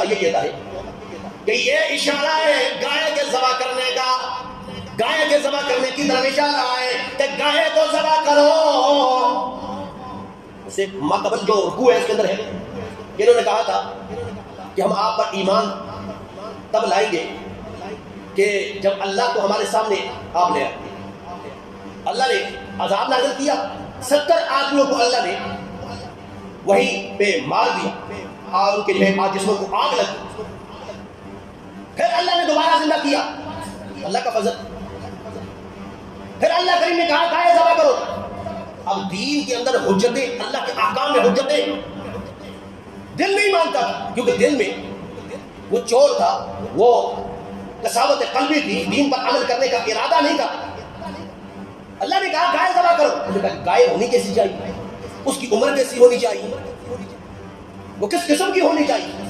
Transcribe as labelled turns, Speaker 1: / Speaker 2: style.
Speaker 1: یہ کہتا ہے کہ یہ اشارہ ہے گائے کے ذبح کرنے کا، گائے کے ذبح کرنے کی طرف اشارہ ہے کہ گائے کو ذبح کرو۔ اسے ماقبل جو رکوع ہے اس کے اندر ہے، انہوں نے کہا تھا کہ ہم آپ پر ایمان تب لائیں گے کہ جب اللہ کو ہمارے سامنے آپ نے اللہ نے عذاب نازل کیا، 70 آدمیوں کو اللہ نے وہیں پہ مار دیا اور ان کے جسموں کو آگ لگی، پھر اللہ نے دوبارہ زندہ کیا، اللہ کا فضل۔ پھر اللہ کریم نے کہا گائے ذبح کرو۔ اب دین کے اندر حجتیں، اللہ کے احکام میں حجتیں، دل نہیں مانتا تھا، کیونکہ دل میں وہ چور تھا، وہ کساوت قلبی تھی، دین پر عمل کرنے کا ارادہ نہیں تھا۔ اللہ نے کہا گائے ذبح کرو، انہوں نے کہا گائے ہونی کیسی چاہیے، اس کی عمر کیسی ہونی چاہیے، وہ کس قسم کی ہونی چاہیے،